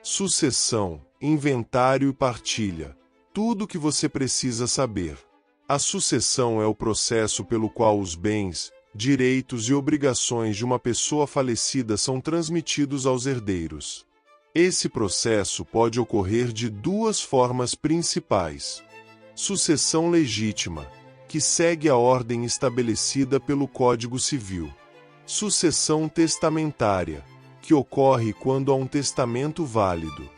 Sucessão, inventário e partilha. Tudo o que você precisa saber. A sucessão é o processo pelo qual os bens, direitos e obrigações de uma pessoa falecida são transmitidos aos herdeiros. Esse processo pode ocorrer de duas formas principais. Sucessão legítima, que segue a ordem estabelecida pelo Código Civil. Sucessão testamentária, que ocorre quando há um testamento válido.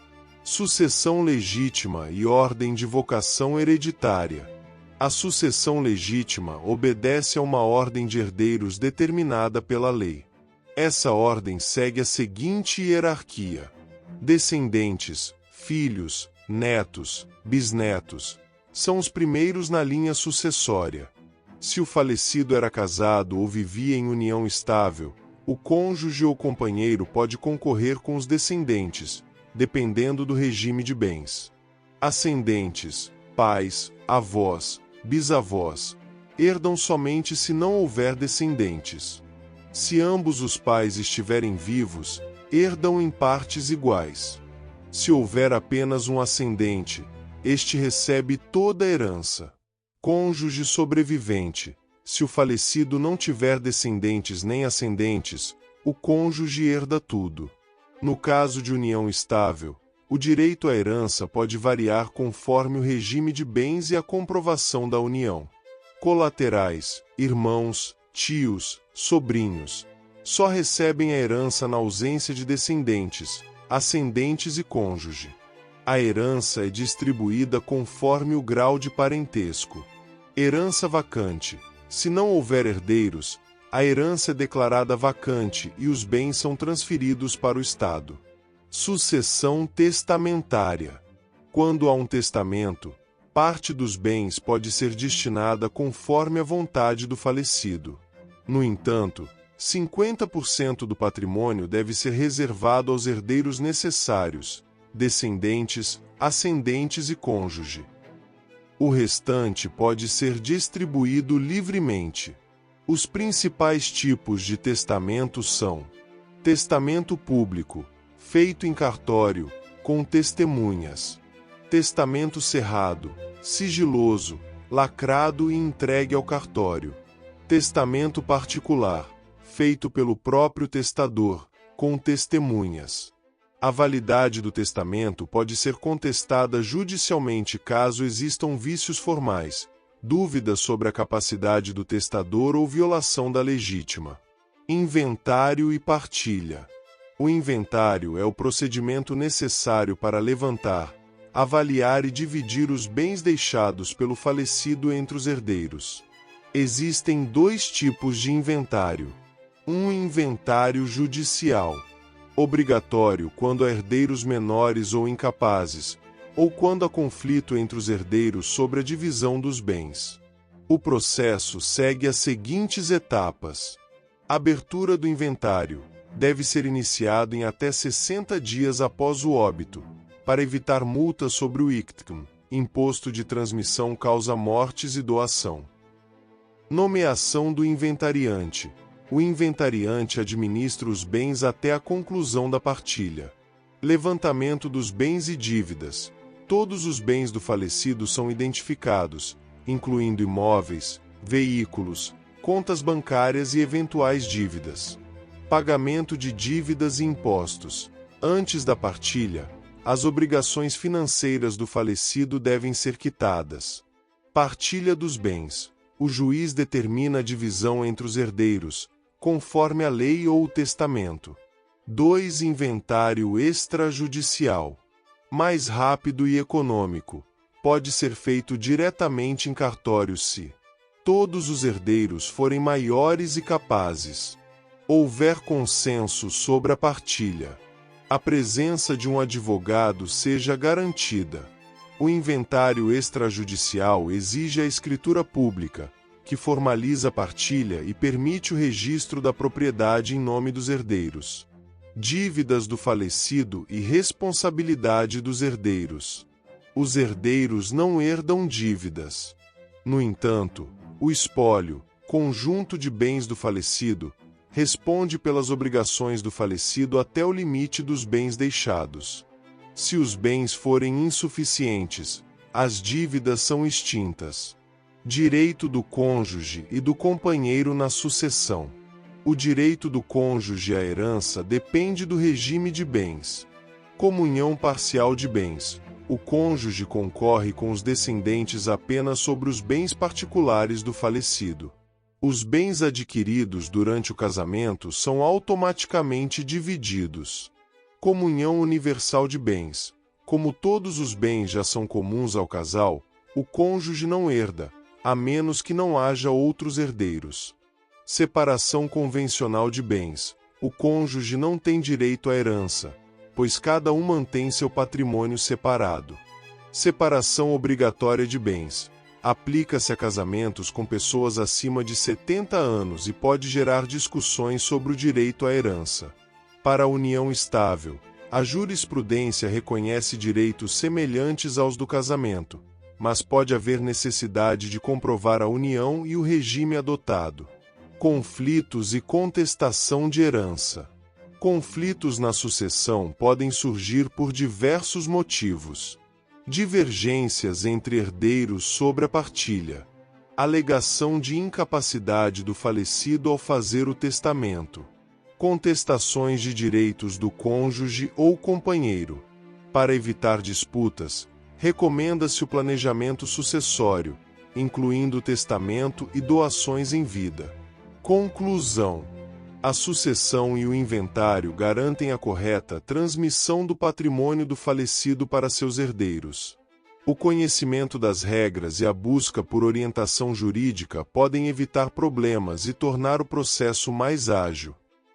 Sucessão legítima e ordem de vocação hereditária. A sucessão legítima obedece a uma ordem de herdeiros determinada pela lei. Essa ordem segue a seguinte hierarquia: descendentes, filhos, netos, bisnetos, são os primeiros na linha sucessória. Se o falecido era casado ou vivia em união estável, o cônjuge ou companheiro pode concorrer com os descendentes, dependendo do regime de bens. Ascendentes, pais, avós, bisavós, herdam somente se não houver descendentes. Se ambos os pais estiverem vivos, herdam em partes iguais. Se houver apenas um ascendente, este recebe toda a herança. Cônjuge sobrevivente. Se o falecido não tiver descendentes nem ascendentes, o cônjuge herda tudo. No caso de união estável, o direito à herança pode variar conforme o regime de bens e a comprovação da união. Colaterais, irmãos, tios, sobrinhos, só recebem a herança na ausência de descendentes, ascendentes e cônjuge. A herança é distribuída conforme o grau de parentesco. Herança vacante. Se não houver herdeiros, a herança é declarada vacante e os bens são transferidos para o Estado. Sucessão testamentária. Quando há um testamento, parte dos bens pode ser destinada conforme a vontade do falecido. No entanto, 50% do patrimônio deve ser reservado aos herdeiros necessários, descendentes, ascendentes e cônjuge. O restante pode ser distribuído livremente. Os principais tipos de testamento são: testamento público, feito em cartório, com testemunhas. Testamento cerrado, sigiloso, lacrado e entregue ao cartório. Testamento particular, feito pelo próprio testador, com testemunhas. A validade do testamento pode ser contestada judicialmente caso existam vícios formais, dúvidas sobre a capacidade do testador ou violação da legítima. Inventário e partilha. O inventário é o procedimento necessário para levantar, avaliar e dividir os bens deixados pelo falecido entre os herdeiros. Existem dois tipos de inventário. Um inventário judicial, obrigatório quando há herdeiros menores ou incapazes, ou quando há conflito entre os herdeiros sobre a divisão dos bens. O processo segue as seguintes etapas. Abertura do inventário. Deve ser iniciado em até 60 dias após o óbito, para evitar multas sobre o ICTM, Imposto de Transmissão Causa-Mortes e Doação. Nomeação do inventariante. O inventariante administra os bens até a conclusão da partilha. Levantamento dos bens e dívidas. Todos os bens do falecido são identificados, incluindo imóveis, veículos, contas bancárias e eventuais dívidas. Pagamento de dívidas e impostos. Antes da partilha, as obrigações financeiras do falecido devem ser quitadas. Partilha dos bens. O juiz determina a divisão entre os herdeiros, conforme a lei ou o testamento. 2. Inventário extrajudicial. Mais rápido e econômico. Pode ser feito diretamente em cartório se todos os herdeiros forem maiores e capazes. Houver consenso sobre a partilha. A presença de um advogado seja garantida. O inventário extrajudicial exige a escritura pública, que formaliza a partilha e permite o registro da propriedade em nome dos herdeiros. Dívidas do falecido e responsabilidade dos herdeiros. Os herdeiros não herdam dívidas. No entanto, o espólio, conjunto de bens do falecido, responde pelas obrigações do falecido até o limite dos bens deixados. Se os bens forem insuficientes, as dívidas são extintas. Direito do cônjuge e do companheiro na sucessão. O direito do cônjuge à herança depende do regime de bens. Comunhão parcial de bens. O cônjuge concorre com os descendentes apenas sobre os bens particulares do falecido. Os bens adquiridos durante o casamento são automaticamente divididos. Comunhão universal de bens. Como todos os bens já são comuns ao casal, o cônjuge não herda, a menos que não haja outros herdeiros. Separação convencional de bens. O cônjuge não tem direito à herança, pois cada um mantém seu patrimônio separado. Separação obrigatória de bens. Aplica-se a casamentos com pessoas acima de 70 anos e pode gerar discussões sobre o direito à herança. Para a união estável, a jurisprudência reconhece direitos semelhantes aos do casamento, mas pode haver necessidade de comprovar a união e o regime adotado. Conflitos e contestação de herança. Conflitos na sucessão podem surgir por diversos motivos. Divergências entre herdeiros sobre a partilha. Alegação de incapacidade do falecido ao fazer o testamento. Contestações de direitos do cônjuge ou companheiro. Para evitar disputas, recomenda-se o planejamento sucessório, incluindo o testamento e doações em vida. Conclusão. A sucessão e o inventário garantem a correta transmissão do patrimônio do falecido para seus herdeiros. O conhecimento das regras e a busca por orientação jurídica podem evitar problemas e tornar o processo mais ágil.